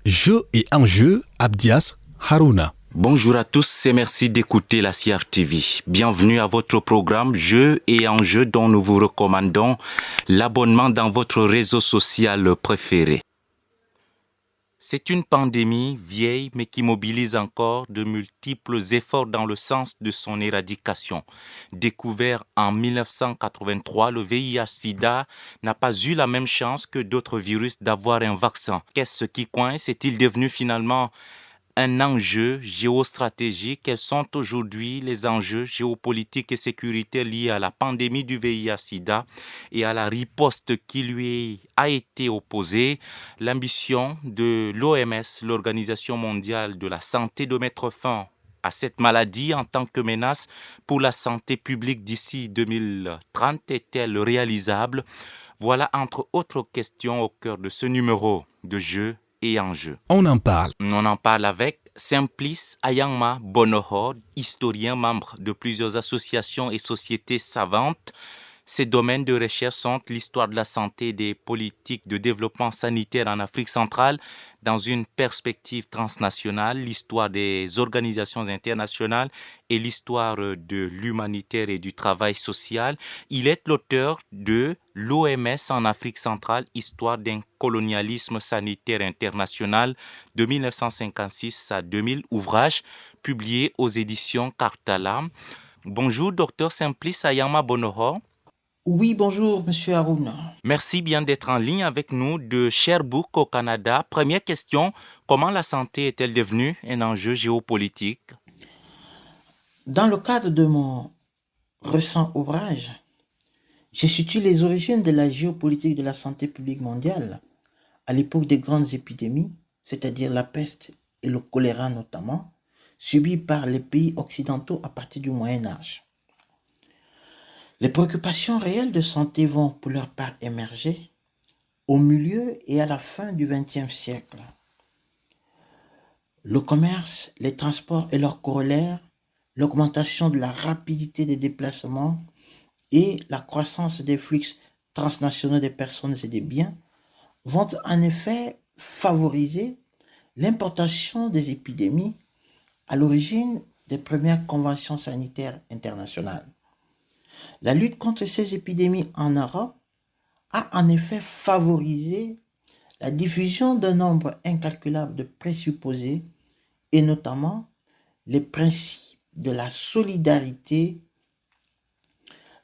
Jeu et enjeu, Abdias Haruna. Bonjour à tous et merci d'écouter la CRTV. Bienvenue à votre programme Jeux et enjeux dont nous vous recommandons l'abonnement dans votre réseau social préféré. C'est une pandémie vieille mais qui mobilise encore de multiples efforts dans le sens de son éradication. Découvert en 1983, le VIH-Sida n'a pas eu la même chance que d'autres virus d'avoir un vaccin. Qu'est-ce qui coince? Est-il devenu finalement un enjeu géostratégique? Quels sont aujourd'hui les enjeux géopolitiques et sécuritaires liés à la pandémie du VIH-Sida et à la riposte qui lui a été opposée? L'ambition de l'OMS, l'Organisation mondiale de la santé, de mettre fin à cette maladie en tant que menace pour la santé publique d'ici 2030 est-elle réalisable? Voilà entre autres questions au cœur de ce numéro de Jeux et enjeux. On en parle. On en parle avec Simplice Ayangma Bonoho, historien, membre de plusieurs associations et sociétés savantes. Ses domaines de recherche sont l'histoire de la santé et des politiques de développement sanitaire en Afrique centrale dans une perspective transnationale, l'histoire des organisations internationales et l'histoire de l'humanitaire et du travail social. Il est l'auteur de l'OMS en Afrique centrale, histoire d'un colonialisme sanitaire international de 1956 à 2000, ouvrage publié aux éditions Kartala. Bonjour, docteur Simplice Ayama Bonoho. Oui, bonjour, monsieur Haruna. Merci bien d'être en ligne avec nous de Sherbrooke au Canada. Première question, comment la santé est-elle devenue un enjeu géopolitique? Dans le cadre de mon récent ouvrage, j'ai situé les origines de la géopolitique de la santé publique mondiale à l'époque des grandes épidémies, c'est-à-dire la peste et le choléra notamment, subies par les pays occidentaux à partir du Moyen Âge. Les préoccupations réelles de santé vont pour leur part émerger au milieu et à la fin du XXe siècle. Le commerce, les transports et leurs corollaires, l'augmentation de la rapidité des déplacements et la croissance des flux transnationaux des personnes et des biens vont en effet favoriser l'importation des épidémies à l'origine des premières conventions sanitaires internationales. La lutte contre ces épidémies en Europe a en effet favorisé la diffusion d'un nombre incalculable de présupposés et notamment les principes de la solidarité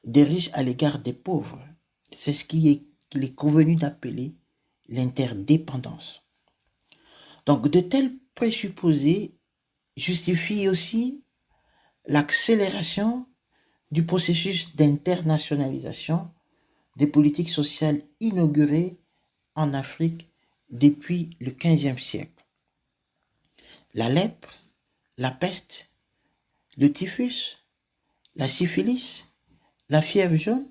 des riches à l'égard des pauvres. C'est ce qu'il est convenu d'appeler l'interdépendance. Donc de tels présupposés justifient aussi l'accélération du processus d'internationalisation des politiques sociales inaugurées en Afrique depuis le XVe siècle. La lèpre, la peste, le typhus, la syphilis, la fièvre jaune,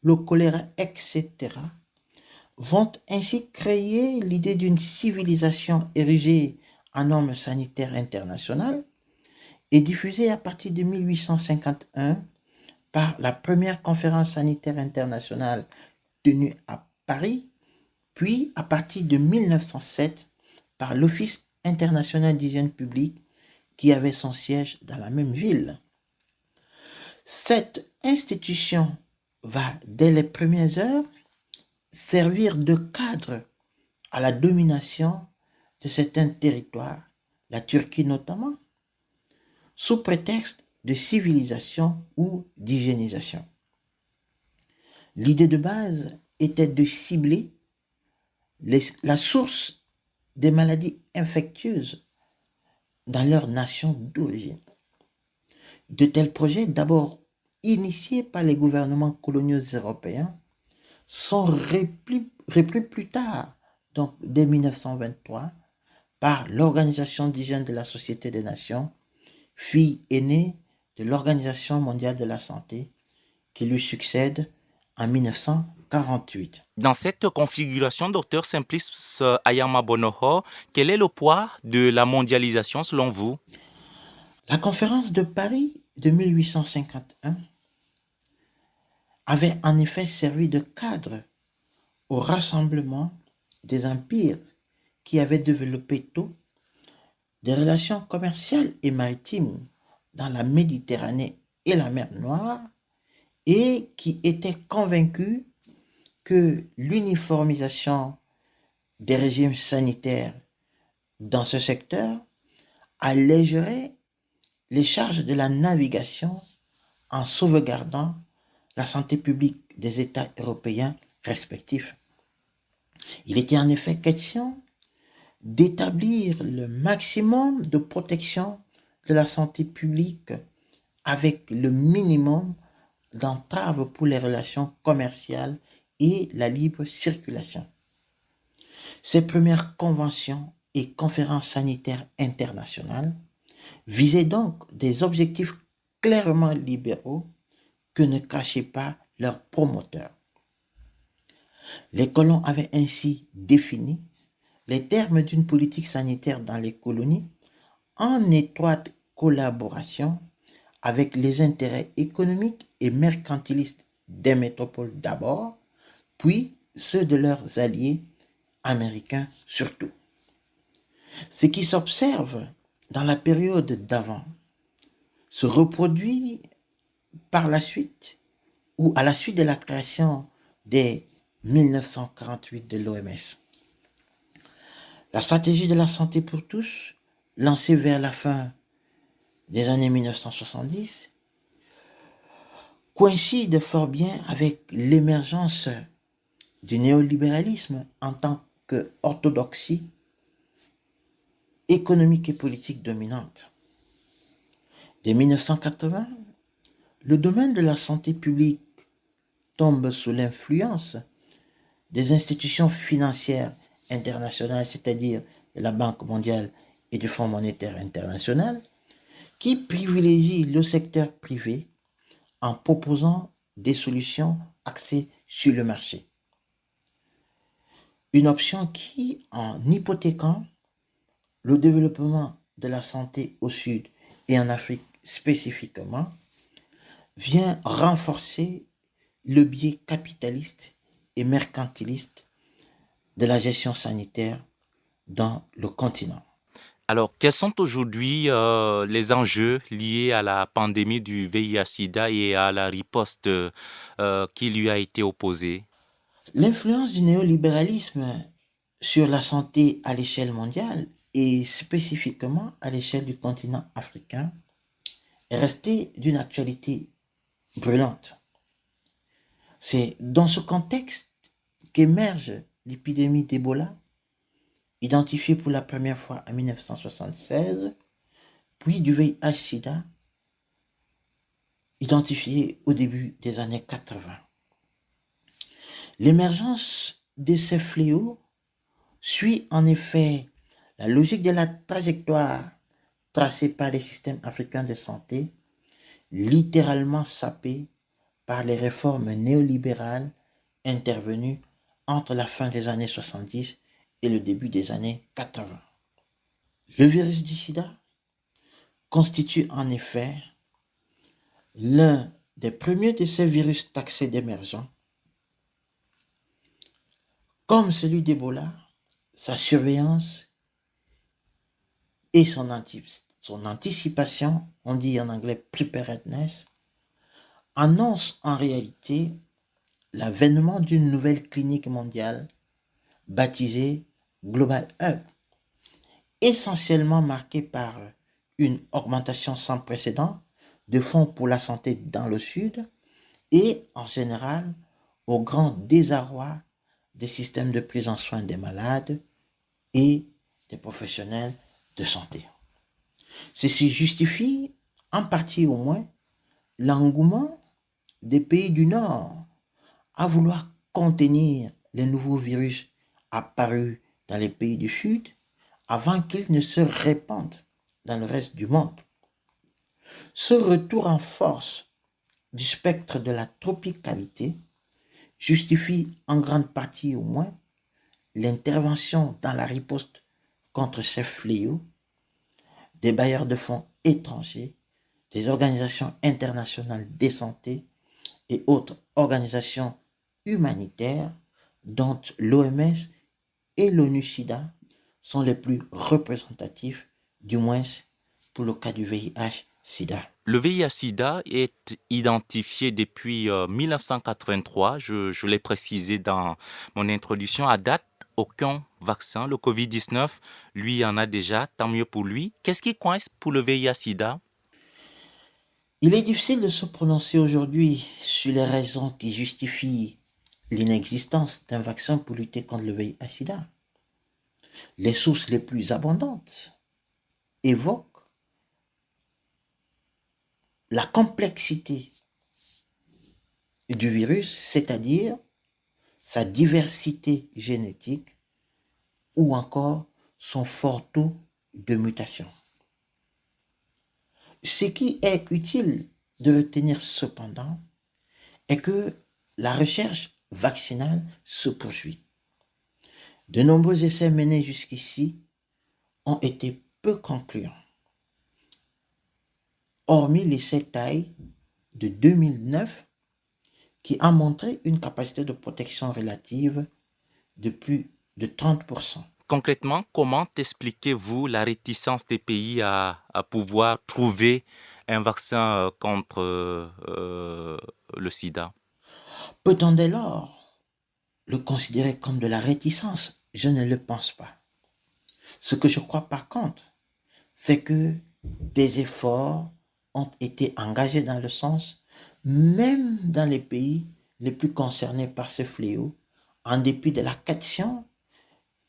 le choléra, etc., vont ainsi créer l'idée d'une civilisation érigée en normes sanitaires internationales et diffusée à partir de 1851 par la première conférence sanitaire internationale tenue à Paris, puis à partir de 1907 par l'Office international d'hygiène publique qui avait son siège dans la même ville. Cette institution va, dès les premières heures, servir de cadre à la domination de certains territoires, la Turquie notamment, sous prétexte de civilisation ou d'hygiénisation. L'idée de base était de cibler la source des maladies infectieuses dans leur nation d'origine. De tels projets, d'abord initiés par les gouvernements coloniaux européens, sont repris plus tard, donc dès 1923, par l'Organisation d'hygiène de la Société des Nations, fille aînée de l'Organisation mondiale de la santé, qui lui succède en 1948. Dans cette configuration, docteur Simplice Ayama Bonoho, quel est le poids de la mondialisation selon vous? La conférence de Paris de 1851 avait en effet servi de cadre au rassemblement des empires qui avait développé tôt des relations commerciales et maritimes dans la Méditerranée et la mer Noire et qui était convaincu que l'uniformisation des régimes sanitaires dans ce secteur allégerait les charges de la navigation en sauvegardant la santé publique des États européens respectifs. Il était en effet question d'établir le maximum de protection de la santé publique avec le minimum d'entraves pour les relations commerciales et la libre circulation. Ces premières conventions et conférences sanitaires internationales visaient donc des objectifs clairement libéraux que ne cachaient pas leurs promoteurs. Les colons avaient ainsi défini les termes d'une politique sanitaire dans les colonies en étroite collaboration avec les intérêts économiques et mercantilistes des métropoles d'abord, puis ceux de leurs alliés américains surtout. Ce qui s'observe dans la période d'avant se reproduit par la suite ou à la suite de la création dès 1948 de l'OMS. La stratégie de la santé pour tous, lancée vers la fin des années 1970, coïncide fort bien avec l'émergence du néolibéralisme en tant qu'orthodoxie économique et politique dominante. Dès 1980, le domaine de la santé publique tombe sous l'influence des institutions financières internationales, c'est-à-dire de la Banque mondiale et du Fonds monétaire international, qui privilégient le secteur privé en proposant des solutions axées sur le marché. Une option qui, en hypothéquant le développement de la santé au Sud et en Afrique spécifiquement, vient renforcer le biais capitaliste et mercantiliste de la gestion sanitaire dans le continent. Alors, quels sont aujourd'hui les enjeux liés à la pandémie du VIH-Sida et à la riposte qui lui a été opposée? L'influence du néolibéralisme sur la santé à l'échelle mondiale et spécifiquement à l'échelle du continent africain est restée d'une actualité brûlante. C'est dans ce contexte qu'émerge l'épidémie d'Ebola, identifiée pour la première fois en 1976, puis du VIH-Sida, identifié au début des années 80. L'émergence de ces fléaux suit en effet la logique de la trajectoire tracée par les systèmes africains de santé, littéralement sapés par les réformes néolibérales intervenues entre la fin des années 70 et le début des années 80. Le virus du sida constitue en effet l'un des premiers de ces virus taxés d'émergents. Comme celui d'Ebola, sa surveillance et son anticipation, on dit en anglais preparedness, annonce en réalité l'avènement d'une nouvelle clinique mondiale baptisée Global Hub, essentiellement marquée par une augmentation sans précédent de fonds pour la santé dans le Sud et en général au grand désarroi des systèmes de prise en soin des malades et des professionnels de santé. Ceci justifie, en partie au moins, l'engouement des pays du Nord à vouloir contenir les nouveaux virus apparus dans les pays du Sud avant qu'ils ne se répandent dans le reste du monde. Ce retour en force du spectre de la tropicalité justifie en grande partie au moins l'intervention dans la riposte contre ces fléaux des bailleurs de fonds étrangers, des organisations internationales de santé et autres organisations humanitaires dont l'OMS et l'ONU-SIDA sont les plus représentatifs, du moins pour le cas du VIH-Sida. Le VIH-Sida est identifié depuis 1983, je l'ai précisé dans mon introduction. À date, aucun vaccin. Le Covid-19, lui, en a déjà, tant mieux pour lui. Qu'est-ce qui coince pour le VIH-Sida? Il est difficile de se prononcer aujourd'hui sur les raisons qui justifient l'inexistence d'un vaccin pour lutter contre le VIH-Sida. Les sources les plus abondantes évoquent la complexité du virus, c'est-à-dire sa diversité génétique ou encore son fort taux de mutation. Ce qui est utile de retenir cependant est que la recherche vaccinale se poursuit. De nombreux essais menés jusqu'ici ont été peu concluants. Hormis l'essai TAI de 2009 qui a montré une capacité de protection relative de plus de 30%. Concrètement, comment expliquez-vous la réticence des pays à pouvoir trouver un vaccin contre le sida? Peut-on dès lors le considérer comme de la réticence? Je ne le pense pas. Ce que je crois par contre, c'est que des efforts ont été engagés dans le sens, même dans les pays les plus concernés par ce fléau, en dépit de la question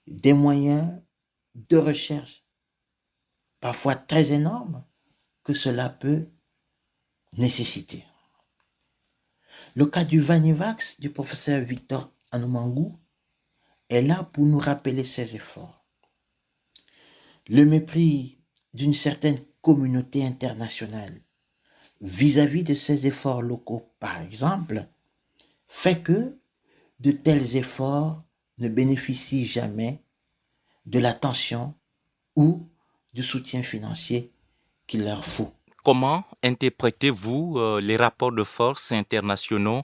des moyens de recherche, parfois très énormes, que cela peut nécessiter. Le cas du Vanivax du professeur Victor Anoumangou est là pour nous rappeler ces efforts. Le mépris d'une certaine communauté internationale vis-à-vis de ces efforts locaux, par exemple, fait que de tels efforts ne bénéficient jamais de l'attention ou du soutien financier qu'il leur faut. Comment interprétez-vous les rapports de force internationaux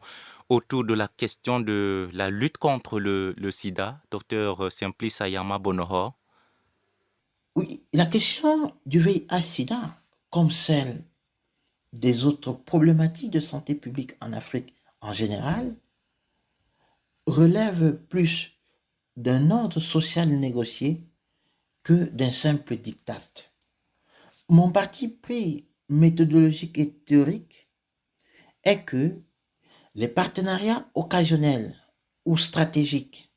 autour de la question de la lutte contre le sida, docteur Simplice Ayama Bonohor? Oui, la question du VIH-Sida, comme celle des autres problématiques de santé publique en Afrique en général, relève plus d'un ordre social négocié que d'un simple diktat. Mon parti pris méthodologique et théorique est que les partenariats occasionnels ou stratégiques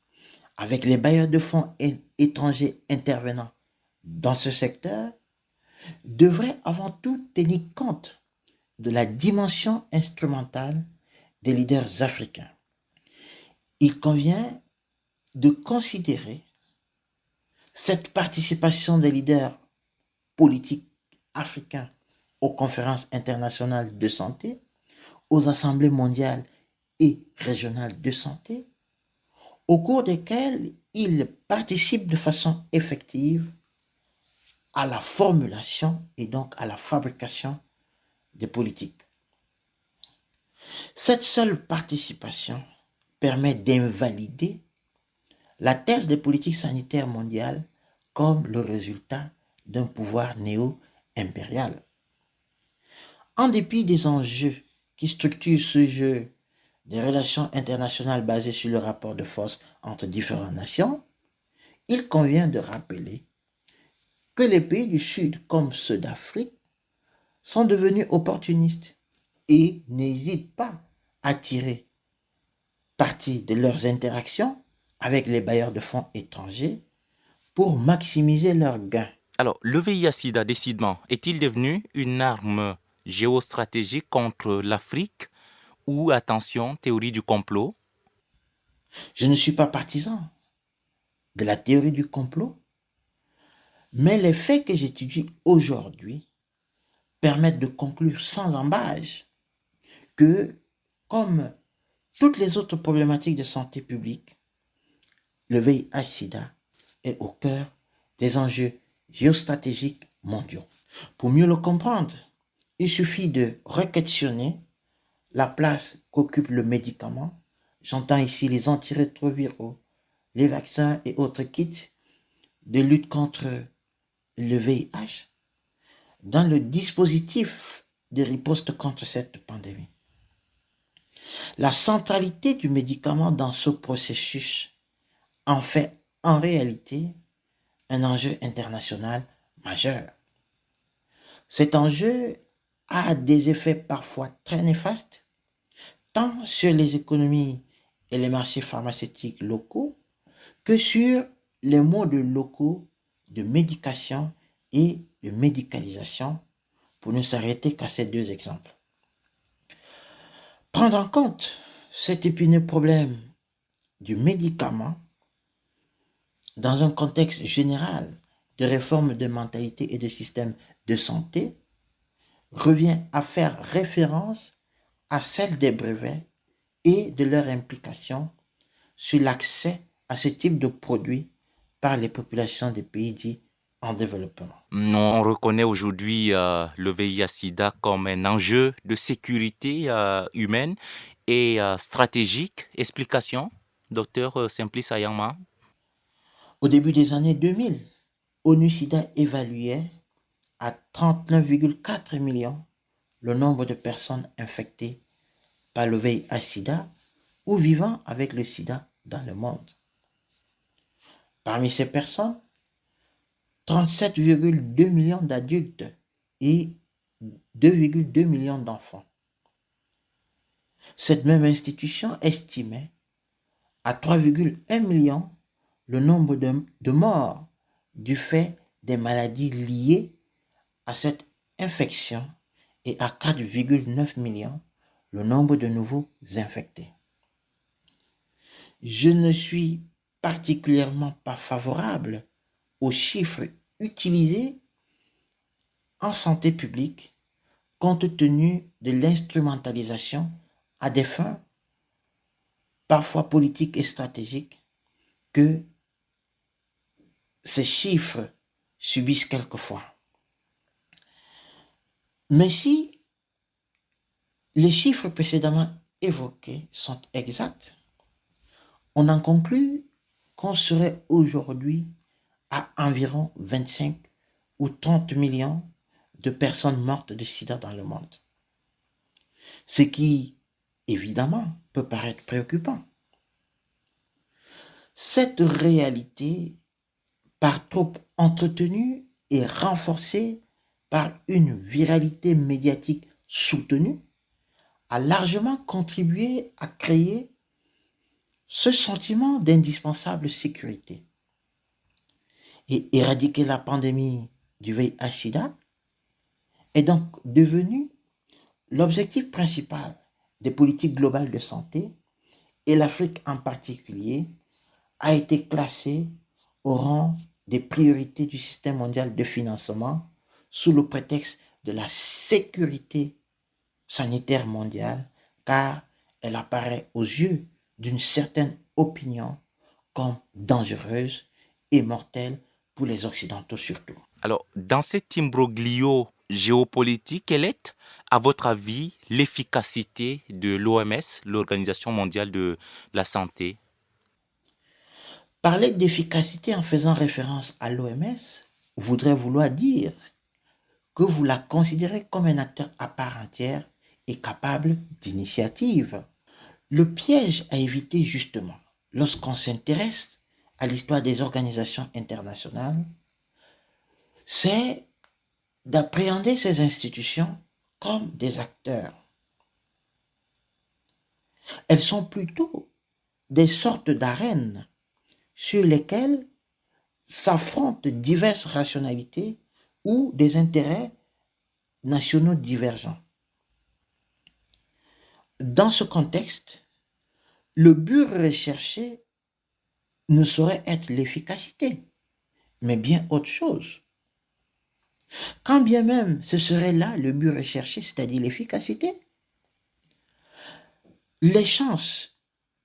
avec les bailleurs de fonds étrangers intervenant dans ce secteur devraient avant tout tenir compte de la dimension instrumentale des leaders africains. Il convient de considérer cette participation des leaders politiques africains aux conférences internationales de santé, aux assemblées mondiales et régionales de santé, au cours desquelles ils participent de façon effective à la formulation et donc à la fabrication des politiques. Cette seule participation permet d'invalider la thèse des politiques sanitaires mondiales comme le résultat d'un pouvoir néo-impérial. En dépit des enjeux qui structurent ce jeu des relations internationales basées sur le rapport de force entre différentes nations, il convient de rappeler que les pays du Sud, comme ceux d'Afrique, sont devenus opportunistes et n'hésitent pas à tirer parti de leurs interactions avec les bailleurs de fonds étrangers pour maximiser leurs gains. Alors, le VIH-Sida, décidément, est-il devenu une arme géostratégique contre l'Afrique ou, attention, théorie du complot? Je ne suis pas partisan de la théorie du complot, mais les faits que j'étudie aujourd'hui permettent de conclure sans embâche que, comme toutes les autres problématiques de santé publique, le VIH-Sida est au cœur des enjeux géostratégiques mondiaux. Pour mieux le comprendre, il suffit de requestionner la place qu'occupe le médicament. J'entends ici les antirétroviraux, les vaccins et autres kits de lutte contre le VIH dans le dispositif de riposte contre cette pandémie. La centralité du médicament dans ce processus en fait en réalité un enjeu international majeur. Cet enjeu a des effets parfois très néfastes, tant sur les économies et les marchés pharmaceutiques locaux que sur les modes locaux de médication et de médicalisation, pour ne s'arrêter qu'à ces deux exemples. Prendre en compte cet épineux problème du médicament dans un contexte général de réforme de mentalité et de système de santé revient à faire référence à celle des brevets et de leur implication sur l'accès à ce type de produits par les populations des pays dits en développement. On reconnaît aujourd'hui le VIH-Sida comme un enjeu de sécurité humaine et stratégique. Explication, docteur Simplice Ayama. Au début des années 2000, ONU-SIDA évaluait à 39,4 millions le nombre de personnes infectées par le VIH-Sida ou vivant avec le sida dans le monde. Parmi ces personnes, 37,2 millions d'adultes et 2,2 millions d'enfants. Cette même institution estimait à 3,1 millions le nombre de morts du fait des maladies liées à cette infection et à 4,9 millions le nombre de nouveaux infectés. Je ne suis particulièrement pas favorable aux chiffres utilisés en santé publique compte tenu de l'instrumentalisation à des fins parfois politiques et stratégiques que ces chiffres subissent quelquefois. Mais si les chiffres précédemment évoqués sont exacts, on en conclut qu'on serait aujourd'hui à environ 25 ou 30 millions de personnes mortes de sida dans le monde. Ce qui, évidemment, peut paraître préoccupant. Cette réalité, par trop entretenue et renforcée par une viralité médiatique soutenue, a largement contribué à créer ce sentiment d'indispensable sécurité. Et éradiquer la pandémie du VIH-Sida est donc devenu l'objectif principal des politiques globales de santé, et l'Afrique en particulier a été classée au rang des priorités du système mondial de financement sous le prétexte de la sécurité sanitaire mondiale, car elle apparaît aux yeux d'une certaine opinion comme dangereuse et mortelle pour les Occidentaux surtout. Alors, dans cet imbroglio géopolitique, quelle est, à votre avis, l'efficacité de l'OMS, l'Organisation mondiale de la santé? Parler d'efficacité en faisant référence à l'OMS voudrait vouloir dire que vous la considérez comme un acteur à part entière et capable d'initiative. Le piège à éviter justement, lorsqu'on s'intéresse à l'histoire des organisations internationales, c'est d'appréhender ces institutions comme des acteurs. Elles sont plutôt des sortes d'arènes sur lesquelles s'affrontent diverses rationalités ou des intérêts nationaux divergents. Dans ce contexte, le but recherché ne saurait être l'efficacité, mais bien autre chose. Quand bien même ce serait là le but recherché, c'est-à-dire l'efficacité, les chances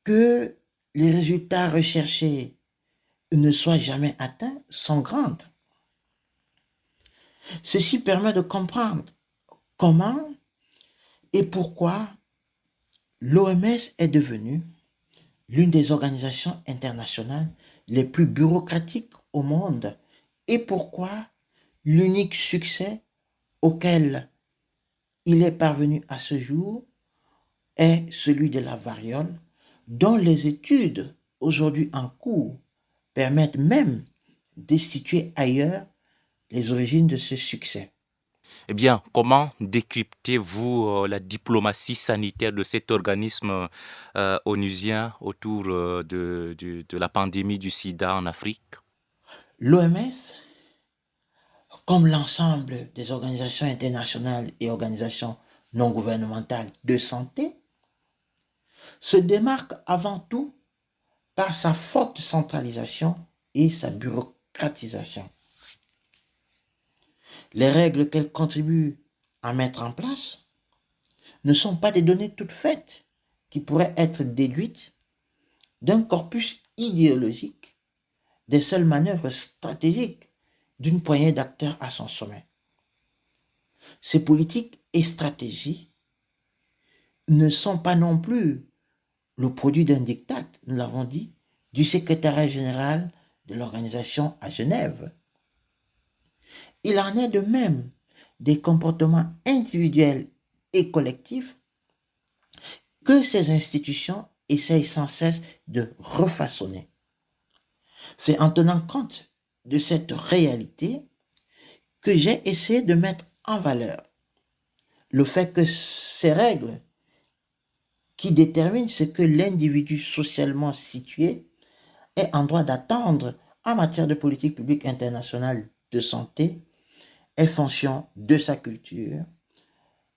que les résultats recherchés ne soient jamais atteints sont grandes. Ceci permet de comprendre comment et pourquoi l'OMS est devenue l'une des organisations internationales les plus bureaucratiques au monde et pourquoi l'unique succès auquel il est parvenu à ce jour est celui de la variole, dont les études aujourd'hui en cours permettent même de situer ailleurs les origines de ce succès. Eh bien, comment décryptez-vous la diplomatie sanitaire de cet organisme onusien autour de la pandémie du sida en Afrique? L'OMS, comme l'ensemble des organisations internationales et organisations non gouvernementales de santé, se démarque avant tout par sa forte centralisation et sa bureaucratisation. Les règles qu'elle contribue à mettre en place ne sont pas des données toutes faites qui pourraient être déduites d'un corpus idéologique, des seules manœuvres stratégiques d'une poignée d'acteurs à son sommet. Ces politiques et stratégies ne sont pas non plus le produit d'un diktat, nous l'avons dit, du secrétariat général de l'organisation à Genève. Il en est de même des comportements individuels et collectifs que ces institutions essayent sans cesse de refaçonner. C'est en tenant compte de cette réalité que j'ai essayé de mettre en valeur le fait que ces règles qui déterminent ce que l'individu socialement situé est en droit d'attendre en matière de politique publique internationale de santé est fonction de sa culture,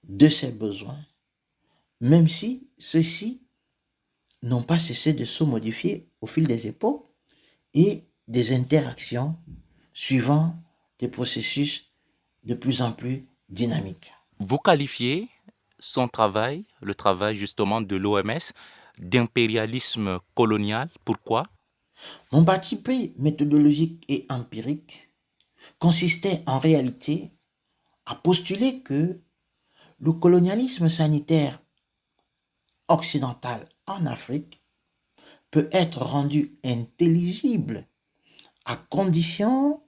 de ses besoins, même si ceux-ci n'ont pas cessé de se modifier au fil des époques et des interactions suivant des processus de plus en plus dynamiques. Vous qualifiez son travail, le travail justement de l'OMS, d'impérialisme colonial. Pourquoi? Mon parti pris méthodologique et empirique consistait en réalité à postuler que le colonialisme sanitaire occidental en Afrique peut être rendu intelligible à condition,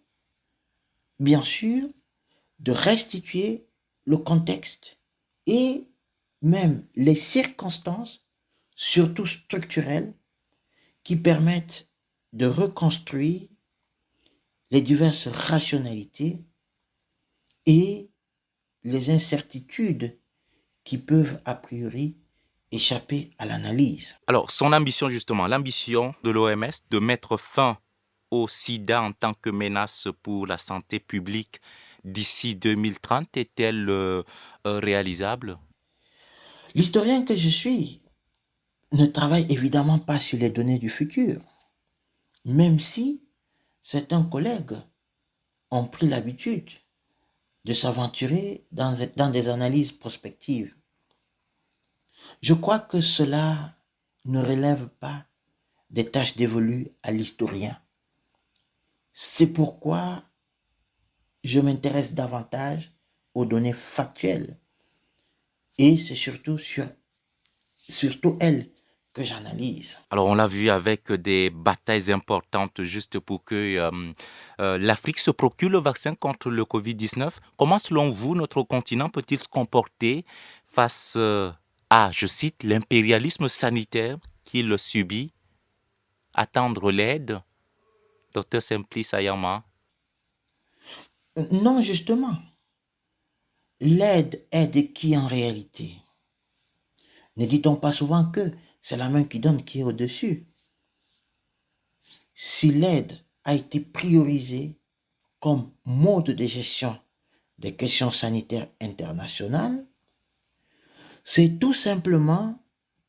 bien sûr, de restituer le contexte et même les circonstances, surtout structurelles, qui permettent de reconstruire les diverses rationalités et les incertitudes qui peuvent a priori échapper à l'analyse. Alors, son ambition justement, l'ambition de l'OMS de mettre fin au sida en tant que menace pour la santé publique d'ici 2030 est-elle réalisable? L'historien que je suis ne travaille évidemment pas sur les données du futur, même si certains collègues ont pris l'habitude de s'aventurer dans des analyses prospectives. Je crois que cela ne relève pas des tâches dévolues à l'historien. C'est pourquoi je m'intéresse davantage aux données factuelles et c'est surtout elles que j'analyse. Alors, on l'a vu avec des batailles importantes juste pour que l'Afrique se procure le vaccin contre le Covid-19. Comment, selon vous, notre continent peut-il se comporter face à, je cite, l'impérialisme sanitaire qu'il subit, attendre l'aide? Docteur Simplice Ayama. Non, justement. L'aide est de qui en réalité? Ne dit-on pas souvent que c'est la main qui donne qui est au-dessus? Si l'aide a été priorisée comme mode de gestion des questions sanitaires internationales, c'est tout simplement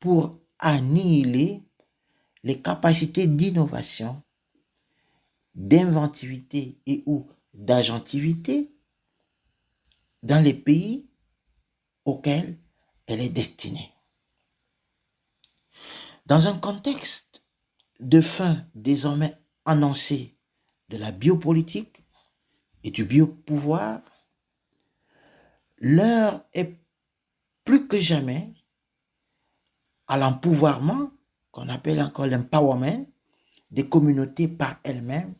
pour annihiler les capacités d'innovation, d'inventivité et ou d'agentivité dans les pays auxquels elle est destinée. Dans un contexte de fin désormais annoncé de la biopolitique et du biopouvoir, l'heure est plus que jamais à l'empouvoirment, qu'on appelle encore l'empowerment, des communautés par elles-mêmes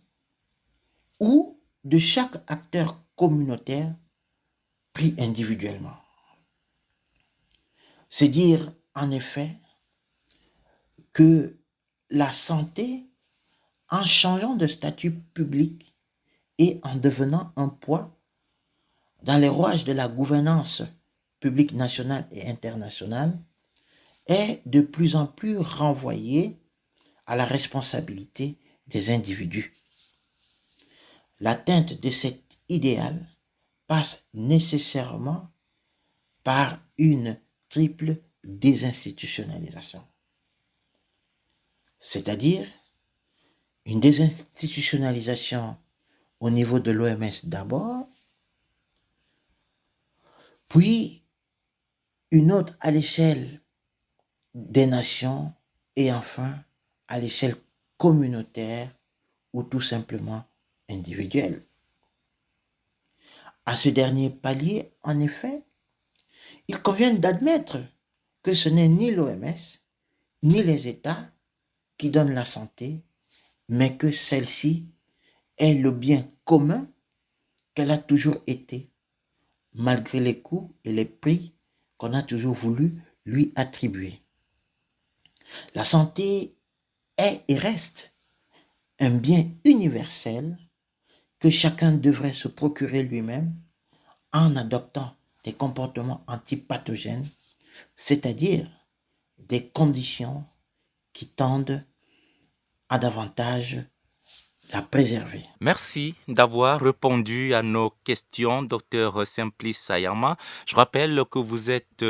ou de chaque acteur communautaire pris individuellement. C'est dire en effet que la santé, en changeant de statut public et en devenant un poids dans les rouages de la gouvernance publique nationale et internationale, est de plus en plus renvoyée à la responsabilité des individus. L'atteinte de cet idéal passe nécessairement par une triple désinstitutionnalisation. C'est-à-dire une désinstitutionnalisation au niveau de l'OMS d'abord, puis une autre à l'échelle des nations et enfin à l'échelle communautaire ou tout simplement individuelle. À ce dernier palier, en effet, il convient d'admettre que ce n'est ni l'OMS ni les États qui donnent la santé, mais que celle-ci est le bien commun qu'elle a toujours été, malgré les coûts et les prix qu'on a toujours voulu lui attribuer. La santé est et reste un bien universel que chacun devrait se procurer lui-même en adoptant des comportements antipathogènes, c'est-à-dire des conditions qui tendent à davantage la préserver. Merci d'avoir répondu à nos questions, Dr Simplice Sayama. Je rappelle que vous êtes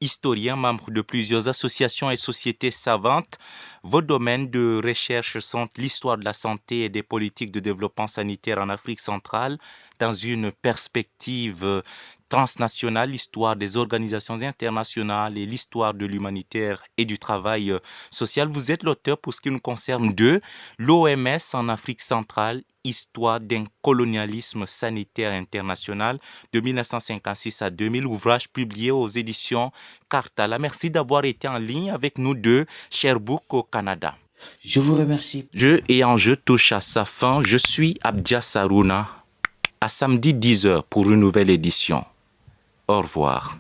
historien, membre de plusieurs associations et sociétés savantes. Vos domaines de recherche sont l'histoire de la santé et des politiques de développement sanitaire en Afrique centrale dans une perspective transnationale, l'histoire des organisations internationales et l'histoire de l'humanitaire et du travail social. Vous êtes l'auteur, pour ce qui nous concerne, de l'OMS en Afrique centrale, histoire d'un colonialisme sanitaire international de 1956 à 2000, ouvrage publié aux éditions Cartala. Merci d'avoir été en ligne avec nous de Sherbrooke au Canada. Je vous remercie. Jeu et enjeu touche à sa fin. Je suis Abdias Harouna. À samedi 10h pour une nouvelle édition. Au revoir.